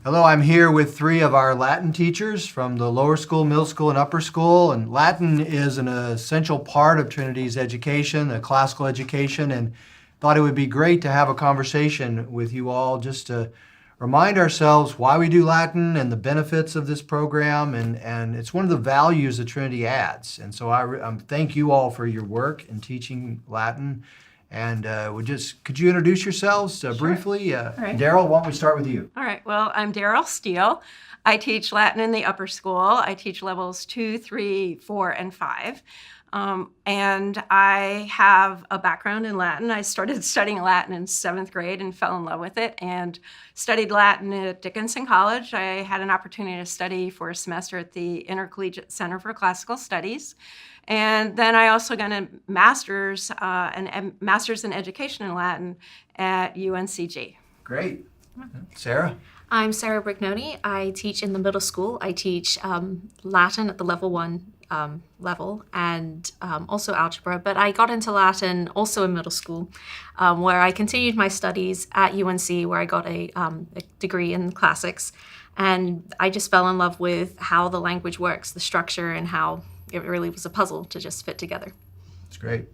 Hello, I'm here with three of our Latin teachers from the lower school, middle school, and upper school. And Latin is an essential part of Trinity's education, the classical education, and thought it would be great to have a conversation with you all just to remind ourselves why we do Latin and the benefits of this program. And it's one of the values that Trinity adds. And so I thank you all for your work in teaching Latin. And could you introduce yourselves briefly? Right. Daryl, why don't we start with you? All right. Well, I'm Daryl Steele. I teach Latin in the upper school. I teach levels 2, 3, 4, and 5. And I have a background in Latin. I started studying Latin in 7th grade and fell in love with it and studied Latin at Dickinson College. I had an opportunity to study for a semester at the Intercollegiate Center for Classical Studies. And then I also got a master's in education in Latin at UNCG. Great. Sarah? I'm Sarah Brignoni. I teach in the middle school. I teach Latin at the level 1 level and also algebra. But I got into Latin also in middle school, where I continued my studies at UNC, where I got a degree in classics. And I just fell in love with how the language works, the structure, and how it really was a puzzle to just fit together. That's great.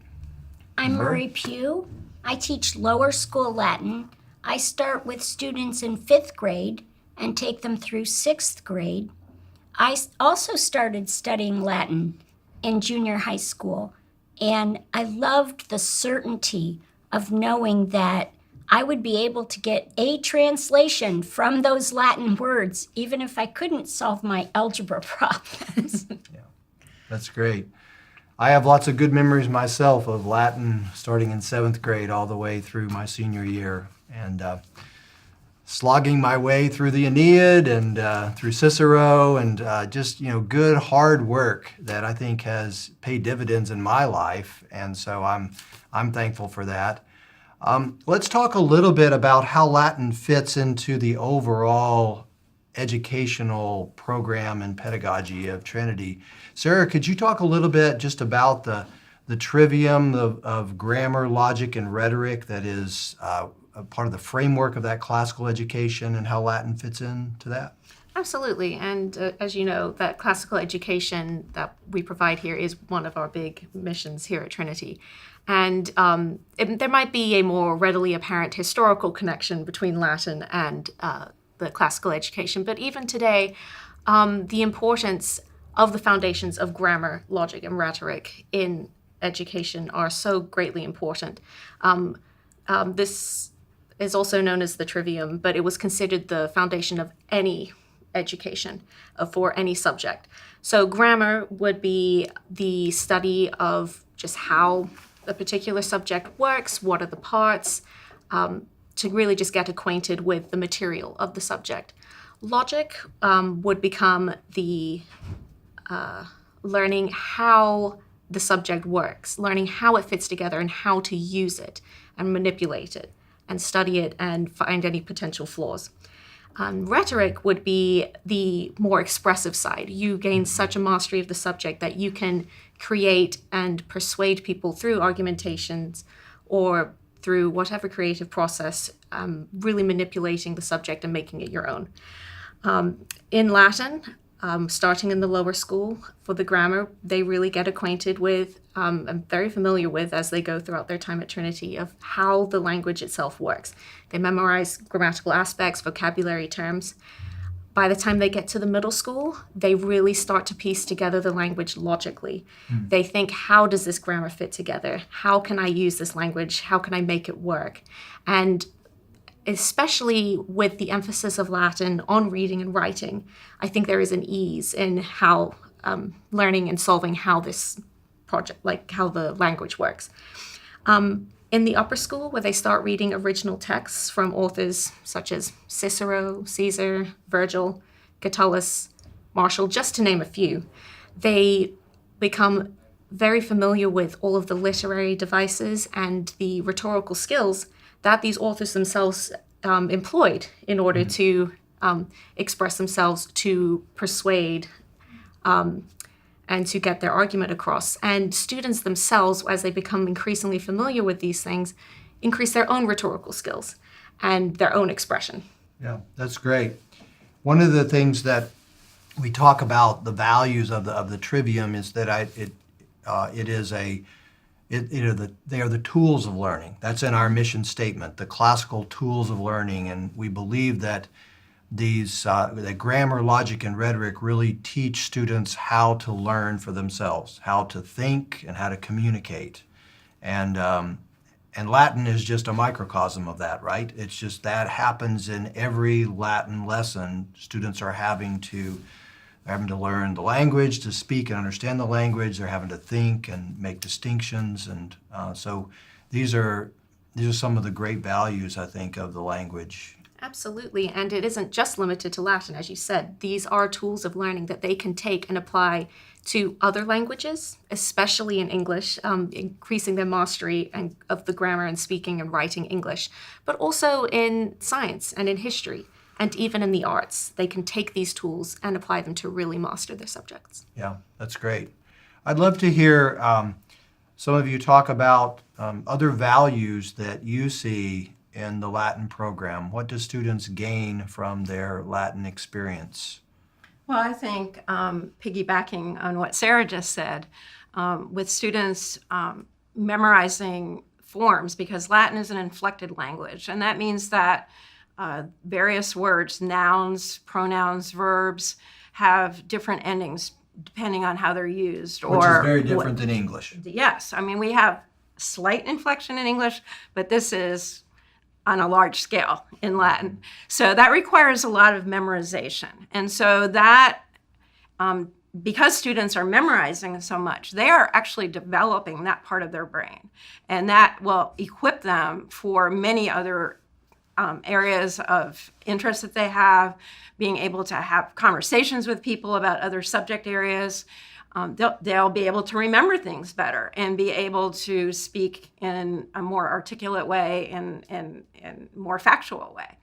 I'm Marie Pugh. I teach lower school Latin. I start with students in 5th grade and take them through 6th grade. I also started studying Latin in junior high school, and I loved the certainty of knowing that I would be able to get a translation from those Latin words, even if I couldn't solve my algebra problems. Yeah, that's great. I have lots of good memories myself of Latin starting in 7th grade all the way through my senior year, and slogging my way through the Aeneid and through Cicero, and just good hard work that I think has paid dividends in my life, and so I'm thankful for that. Let's talk a little bit about how Latin fits into the overall educational program and pedagogy of Trinity. Sarah, could you talk a little bit just about the trivium of grammar, logic, and rhetoric that is a part of the framework of that classical education and how Latin fits into that? Absolutely. And as you know, that classical education that we provide here is one of our big missions here at Trinity. And there might be a more readily apparent historical connection between Latin and the classical education. But even today, the importance of the foundations of grammar, logic, and rhetoric in education are so greatly important. This is also known as the trivium, but it was considered the foundation of any education for any subject. So grammar would be the study of just how a particular subject works, what are the parts, to really just get acquainted with the material of the subject. Logic would become the learning how the subject works, learning how it fits together and how to use it and manipulate it and study it and find any potential flaws. Rhetoric would be the more expressive side. You gain such a mastery of the subject that you can create and persuade people through argumentations or through whatever creative process, really manipulating the subject and making it your own. In Latin, starting in the lower school, for the grammar, they really get acquainted with and very familiar with as they go throughout their time at Trinity of how the language itself works. They memorize grammatical aspects, vocabulary terms. By the time they get to the middle school, they really start to piece together the language logically. They think, how does this grammar fit together? How can I use this language? How can I make it work? And especially with the emphasis of Latin on reading and writing, I think there is an ease in how learning and solving how this project, like how the language works. In the upper school, where they start reading original texts from authors such as Cicero, Caesar, Virgil, Catullus, Martial, just to name a few, they become very familiar with all of the literary devices and the rhetorical skills that these authors themselves employed in order to express themselves, to persuade, and to get their argument across. And students themselves, as they become increasingly familiar with these things, increase their own rhetorical skills and their own expression. Yeah, that's great. One of the things that we talk about the values of the trivium is that they are the tools of learning. That's in our mission statement, the classical tools of learning, and we believe that that grammar, logic, and rhetoric really teach students how to learn for themselves, how to think, and how to communicate. And Latin is just a microcosm of that, right? It's just that happens in every Latin lesson. Students are having to learn the language, to speak and understand the language. They're having to think and make distinctions, and so these are some of the great values, I think, of the language. Absolutely, and it isn't just limited to Latin, as you said. These are tools of learning that they can take and apply to other languages, especially in English, increasing their mastery of the grammar and speaking and writing English, but also in science and in history, and even in the arts. They can take these tools and apply them to really master their subjects. Yeah, that's great. I'd love to hear some of you talk about other values that you see in the Latin program. What do students gain from their Latin experience? Well, I think piggybacking on what Sarah just said, with students memorizing forms, because Latin is an inflected language, and that means that various words, nouns, pronouns, verbs, have different endings depending on how they're used. Which is very different than English. Yes, I mean, we have slight inflection in English, but this is on a large scale in Latin. So that requires a lot of memorization. And so that, because students are memorizing so much, they are actually developing that part of their brain. And that will equip them for many other areas of interest that they have, being able to have conversations with people about other subject areas. They'll be able to remember things better and be able to speak in a more articulate way and more factual way.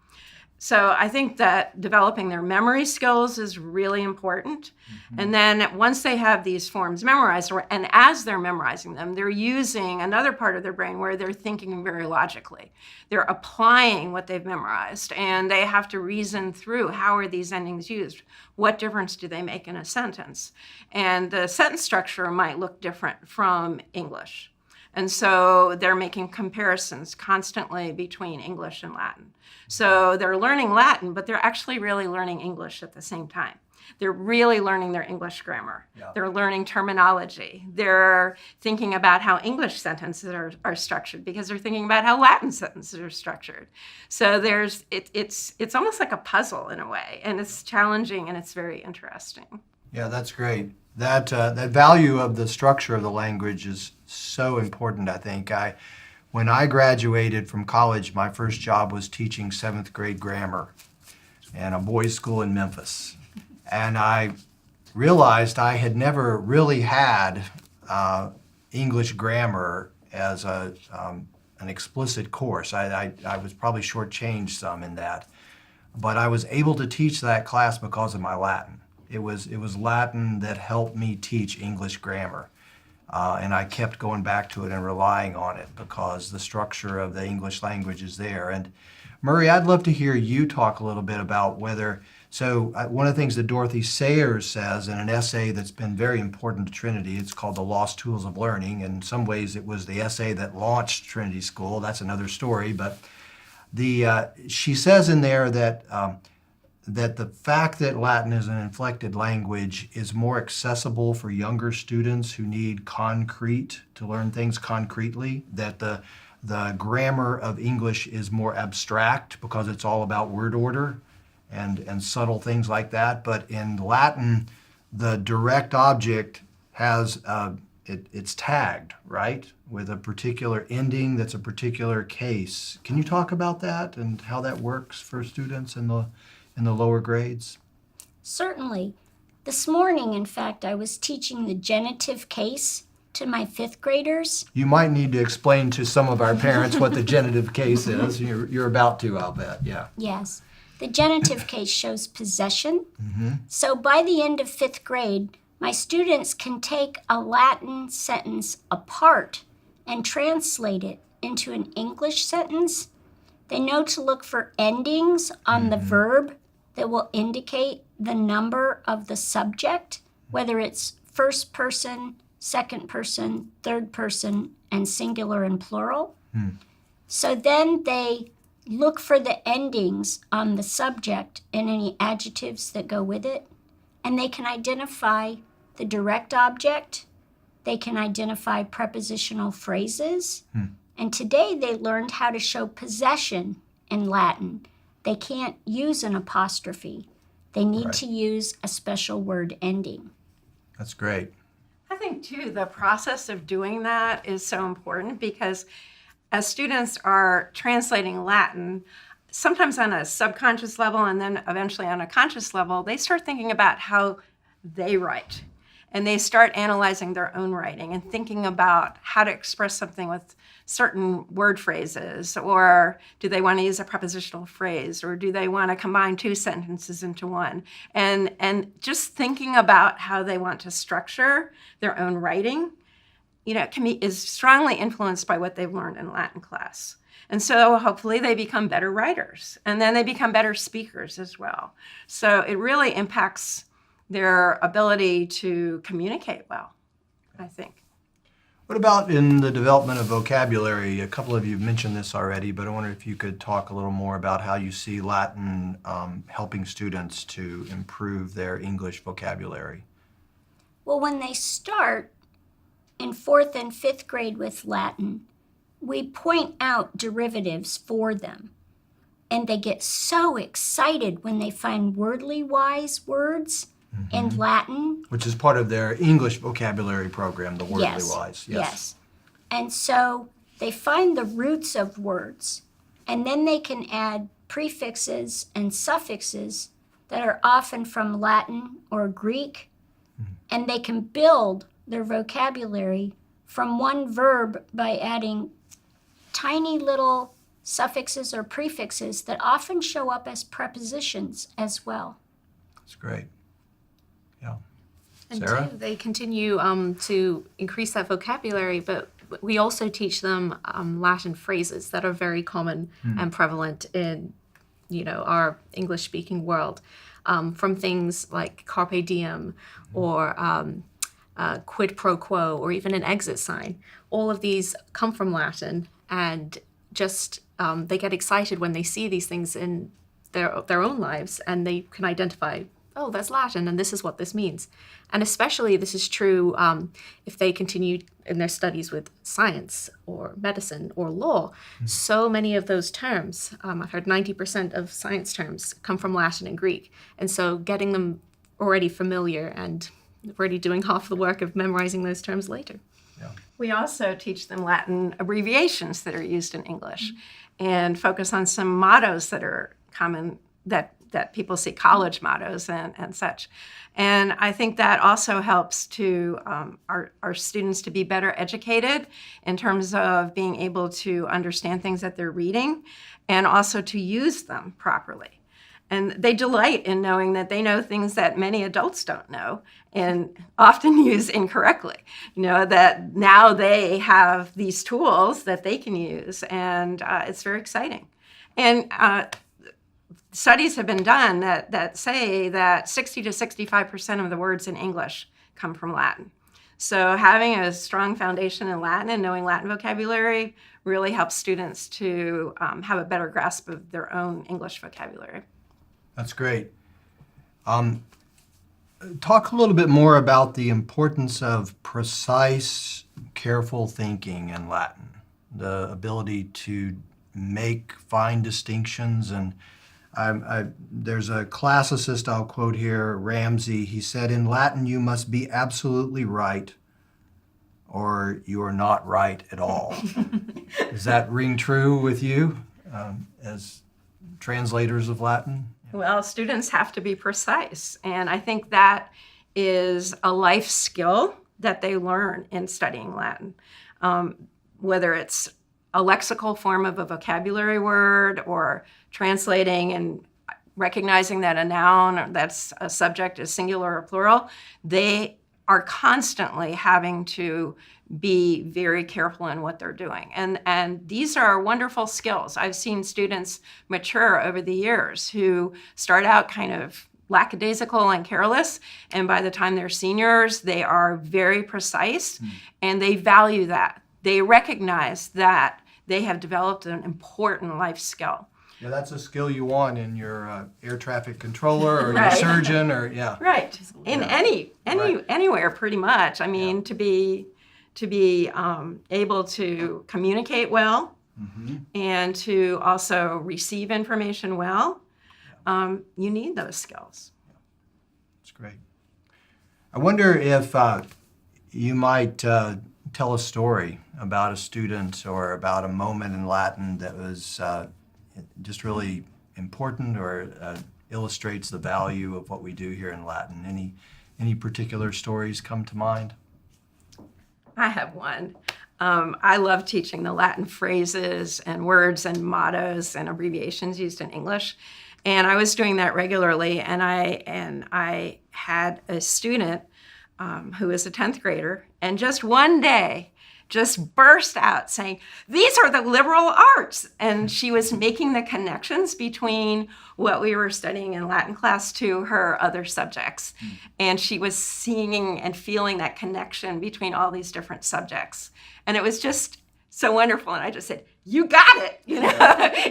So I think that developing their memory skills is really important. Mm-hmm. And then once they have these forms memorized, and as they're memorizing them, they're using another part of their brain where they're thinking very logically. They're applying what they've memorized, and they have to reason through, how are these endings used? What difference do they make in a sentence? And the sentence structure might look different from English. And so they're making comparisons constantly between English and Latin. So they're learning Latin, but they're actually really learning English at the same time. They're really learning their English grammar. Yeah. They're learning terminology. They're thinking about how English sentences are structured, because they're thinking about how Latin sentences are structured. So it's almost like a puzzle in a way, and it's challenging and it's very interesting. Yeah, that's great. That value of the structure of the language is so important, I think. When I graduated from college, my first job was teaching 7th grade grammar in a boys' school in Memphis. And I realized I had never really had English grammar as an explicit course. I was probably shortchanged some in that. But I was able to teach that class because of my Latin. It was Latin that helped me teach English grammar. And I kept going back to it and relying on it because the structure of the English language is there. And Murray, I'd love to hear you talk a little bit about one of the things that Dorothy Sayers says in an essay that's been very important to Trinity, it's called The Lost Tools of Learning. In some ways, it was the essay that launched Trinity School. That's another story. But she says in there that the fact that Latin is an inflected language is more accessible for younger students who need to learn things concretely, that the grammar of English is more abstract because it's all about word order and subtle things like that. But in Latin, the direct object has, it's tagged, right, with a particular ending that's a particular case. Can you talk about that and how that works for students in the lower grades? Certainly. This morning, in fact, I was teaching the genitive case to my 5th graders. You might need to explain to some of our parents what the genitive case is. You're about to, I'll bet, yeah. Yes. The genitive case shows possession. Mm-hmm. So by the end of 5th grade, my students can take a Latin sentence apart and translate it into an English sentence. They know to look for endings on the verb that will indicate the number of the subject, whether it's first person, second person, third person, and singular and plural. So then they look for the endings on the subject and any adjectives that go with it, and they can identify the direct object, they can identify prepositional phrases, and today they learned how to show possession in Latin. They can't use an apostrophe. They need to use a special word ending. That's great. I think, too, the process of doing that is so important because as students are translating Latin, sometimes on a subconscious level and then eventually on a conscious level, they start thinking about how they write. And they start analyzing their own writing and thinking about how to express something with certain word phrases, or do they want to use a prepositional phrase, or do they want to combine two sentences into one? And just thinking about how they want to structure their own writing, is strongly influenced by what they've learned in Latin class. And so hopefully they become better writers, and then they become better speakers as well. So it really impacts their ability to communicate well, I think. What about in the development of vocabulary? A couple of you have mentioned this already, but I wonder if you could talk a little more about how you see Latin helping students to improve their English vocabulary. Well, when they start in 4th and 5th grade with Latin, we point out derivatives for them. And they get so excited when they find wordly wise words in Latin. Which is part of their English vocabulary program, the Wordly Yes. Wise. Yes. And so they find the roots of words, and then they can add prefixes and suffixes that are often from Latin or Greek, and they can build their vocabulary from one verb by adding tiny little suffixes or prefixes that often show up as prepositions as well. That's great. Yeah. And Sarah? too, they continue to increase that vocabulary, but we also teach them Latin phrases that are very common and prevalent in, our English-speaking world, from things like carpe diem or quid pro quo, or even an exit sign. All of these come from Latin, and just they get excited when they see these things in their own lives, and they can identify, oh, that's Latin, and this is what this means. And especially this is true if they continue in their studies with science or medicine or law. So many of those terms, I've heard 90% of science terms come from Latin and Greek. And so getting them already familiar and already doing half the work of memorizing those terms later. We also teach them Latin abbreviations that are used in English and focus on some mottos that are common, that people see, college mottos and such. And I think that also helps to our students to be better educated in terms of being able to understand things that they're reading and also to use them properly. And they delight in knowing that they know things that many adults don't know and often use incorrectly. That now they have these tools that they can use, and it's very exciting. And studies have been done that say that 60 to 65% of the words in English come from Latin. So having a strong foundation in Latin and knowing Latin vocabulary really helps students to have a better grasp of their own English vocabulary. That's great. Talk a little bit more about the importance of precise, careful thinking in Latin, the ability to make fine distinctions. And there's a classicist I'll quote here, Ramsey. He said, in Latin, you must be absolutely right or you are not right at all. Does that ring true with you as translators of Latin? Well, students have to be precise, and I think that is a life skill that they learn in studying Latin. Whether it's a lexical form of a vocabulary word or translating and recognizing that a noun that's a subject is singular or plural, they are constantly having to be very careful in what they're doing. And these are wonderful skills. I've seen students mature over the years who start out kind of lackadaisical and careless, and by the time they're seniors, they are very precise, and they value that. They recognize that they have developed an important life skill. Yeah, that's a skill you want in your air traffic controller or your Right. surgeon or, yeah. Right. In Right. anywhere, pretty much. I mean, to be able to communicate well and to also receive information well, you need those skills. That's great. I wonder if you might tell a story about a student or about a moment in Latin that was just really important or illustrates the value of what we do here in Latin. Any particular stories come to mind? I have one. I love teaching the Latin phrases and words and mottos and abbreviations used in English. And I was doing that regularly, and I had a student who was a 10th grader, and just one day just burst out saying, "These are the liberal arts." And she was making the connections between what we were studying in Latin class to her other subjects. And she was seeing and feeling that connection between all these different subjects. And it was just so wonderful. And I just said, "You got it,"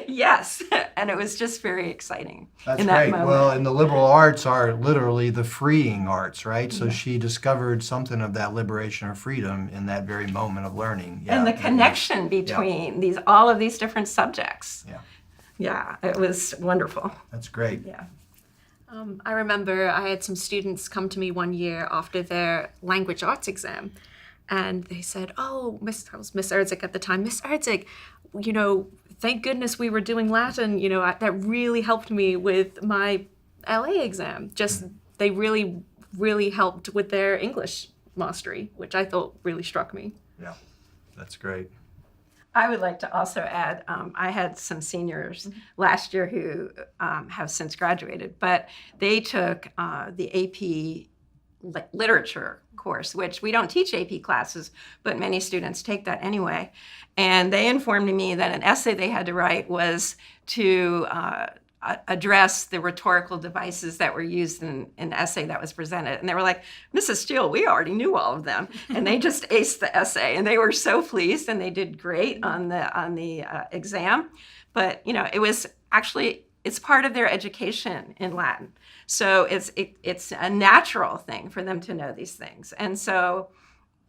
Yes. And it was just very exciting. That's in that great. moment. Well, and the liberal arts are literally the freeing arts, right? So she discovered something of that liberation or freedom in that very moment of learning. Yeah, And the that was- connection between all of these different subjects. Yeah, Yeah, it was wonderful. that's great. Yeah. I remember I had some students come to me one year after their language arts exam, and they said, "Oh, I was Miss Erdzik at the time. Miss Erdzik, thank goodness we were doing Latin. That really helped me with my LA exam. Just they really, really helped with their English mastery, which I thought really struck me." Yeah, that's great. I would like to also add, I had some seniors last year who have since graduated, but they took the AP literature course, which we don't teach AP classes, but many students take that anyway. And they informed me that an essay they had to write was to address the rhetorical devices that were used in an essay that was presented. And they were like, "Mrs. Steele, we already knew all of them." And they just aced the essay, and they were so pleased, and they did great on the exam. But it was actually, it's part of their education in Latin. So it's a natural thing for them to know these things. And so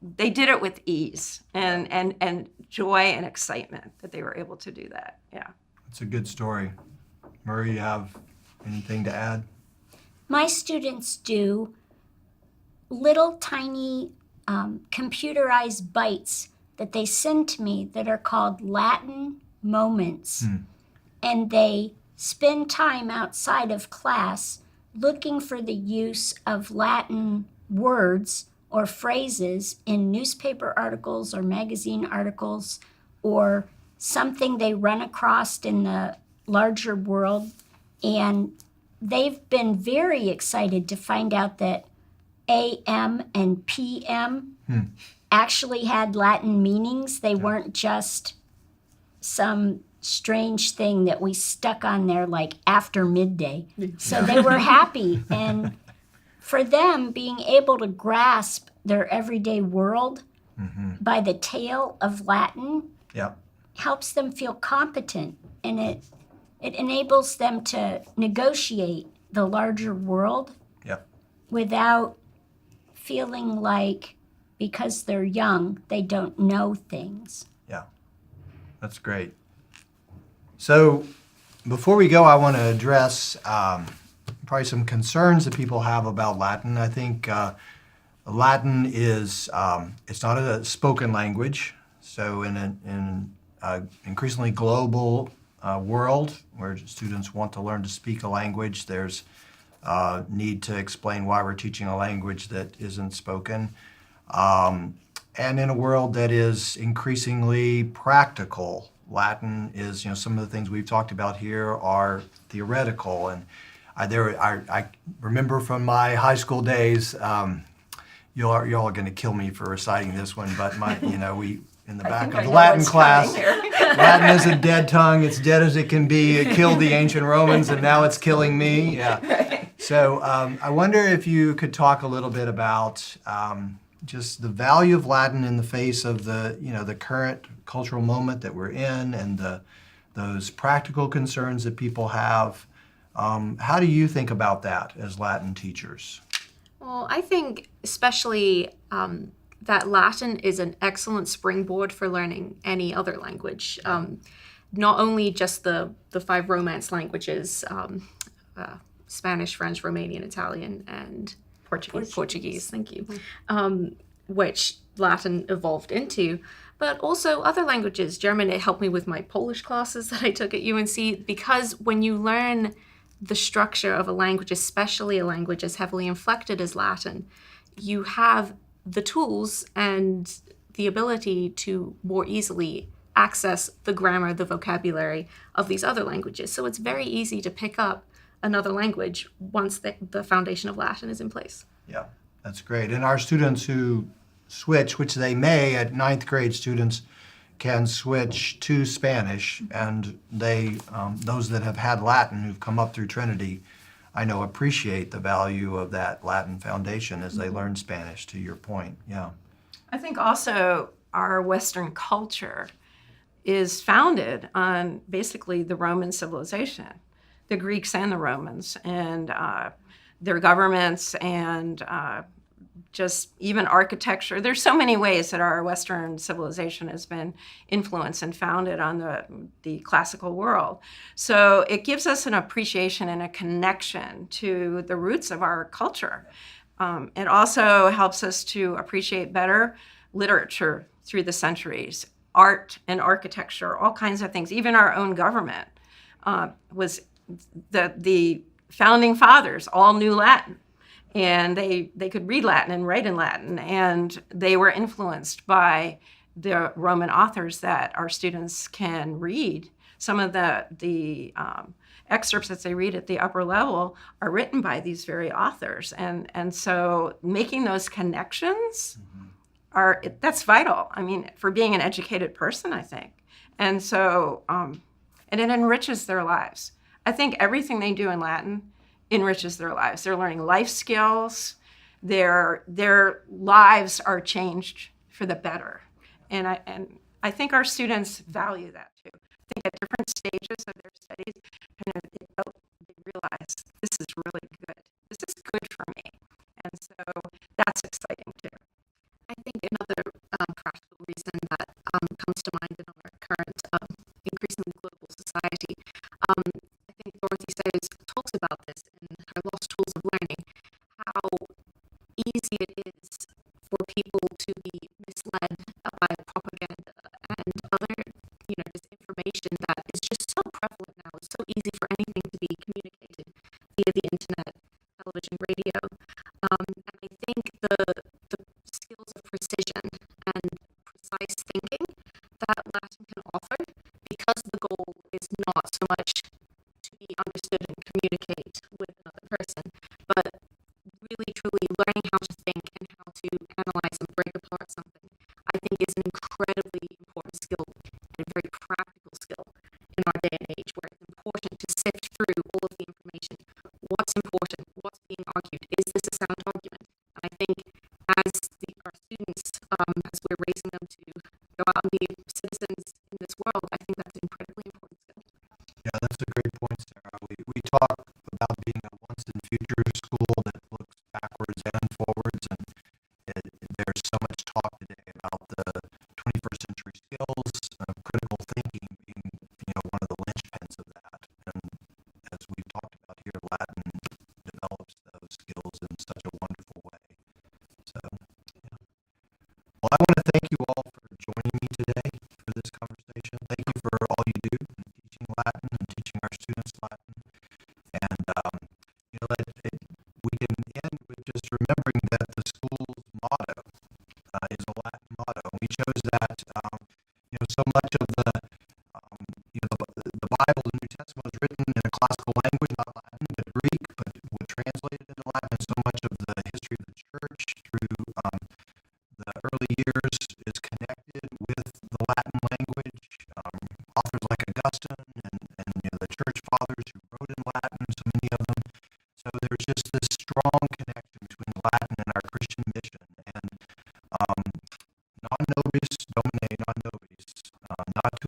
they did it with ease and joy and excitement that they were able to do that. Yeah. It's a good story. Murray, you have anything to add? My students do little tiny computerized bites that they send to me that are called Latin moments. And they spend time outside of class looking for the use of Latin words or phrases in newspaper articles or magazine articles or something they run across in the larger world. And they've been very excited to find out that AM and PM actually had Latin meanings. They weren't just some strange thing that we stuck on there like after midday. So they were happy. And for them, being able to grasp their everyday world by the tale of Latin Yeah. helps them feel competent, and it enables them to negotiate the larger world Yeah. without feeling like because they're young they don't know things. Yeah. That's great. So before we go, I want to address probably some concerns that people have about Latin. I think Latin is, it's not a spoken language. So in an increasingly global world where students want to learn to speak a language, there's need to explain why we're teaching a language that isn't spoken. And in a world that is increasingly practical, Latin is, some of the things we've talked about here are theoretical. And I remember from my high school days, you're all going to kill me for reciting this one, but we in the I back think of I the know Latin what's class, coming here. Latin is a dead tongue. It's dead as it can be. It killed the ancient Romans, and now it's killing me. Yeah. So I wonder if you could talk a little bit about just the value of Latin in the face of the current cultural moment that we're in, and those practical concerns that people have. How do you think about that as Latin teachers? Well, I think especially that Latin is an excellent springboard for learning any other language. Not only just the five Romance languages, Spanish, French, Romanian, Italian, and Portuguese. Thank you. Which Latin evolved into, but also other languages. German, it helped me with my Polish classes that I took at UNC, because when you learn the structure of a language, especially a language as heavily inflected as Latin, you have the tools and the ability to more easily access the grammar, the vocabulary of these other languages. So it's very easy to pick up another language once the foundation of Latin is in place. Yeah, that's great. And our students who switch, which they may at ninth grade, students can switch to Spanish, and those that have had Latin who've come up through Trinity, I know, appreciate the value of that Latin foundation as they learn Spanish, to your point. Yeah. I think also our Western culture is founded on basically the Roman civilization, the Greeks and the Romans, and their governments, and just even architecture. There's so many ways that our Western civilization has been influenced and founded on the classical world. So it gives us an appreciation and a connection to the roots of our culture. It also helps us to appreciate better literature through the centuries, art and architecture, all kinds of things. Even our own government was the founding fathers all knew Latin. And they could read Latin and write in Latin, and they were influenced by the Roman authors that our students can read. Some of the excerpts that they read at the upper level are written by these very authors, and so making those connections that's vital. I mean, for being an educated person, I think, and so and it enriches their lives. I think everything they do in Latin enriches their lives. They're learning life skills. Their lives are changed for the better. And I think our students value that too. I think at different stages of their studies, they realize this is really good. This is good for me. And so that's exciting too. I think another practical reason that comes to mind in our current increasingly global society, I think Dorothy Sayers talks about this in her Lost Tools of Learning, how easy it is for people to be misled by propaganda and other, just information that is just so prevalent now. It's so easy for anything to be communicated via the internet, television, radio. And I think the skills of precision and precise thinking that Latin can offer, because the goal is not so much to be understood and communicate with another person, but really truly learning how to think and how to analyze and break apart something, I think is an incredibly important skill and a very practical skill in our day and age, where it's important to sift through all of the information. What's important? What's being argued? Is this a sound argument? And I think as our students, as we're raising them to go out and be citizens in this world, I think that's an incredibly important skill. Yeah, that's a great point, Sarah. We talk about being a once and future school that looks backwards and forwards, and there's so much talk today about the 21st century skills, critical thinking being, one of the linchpins of that. And as we've talked about here, Latin develops those skills in such a wonderful way. So, yeah. Well, I want to thank you all for joining me today for this conversation. Thank you for all you do in teaching Latin and teaching our students Latin. And just this strong connection between Latin and our Christian mission. And non nobis domine, non nobis, not to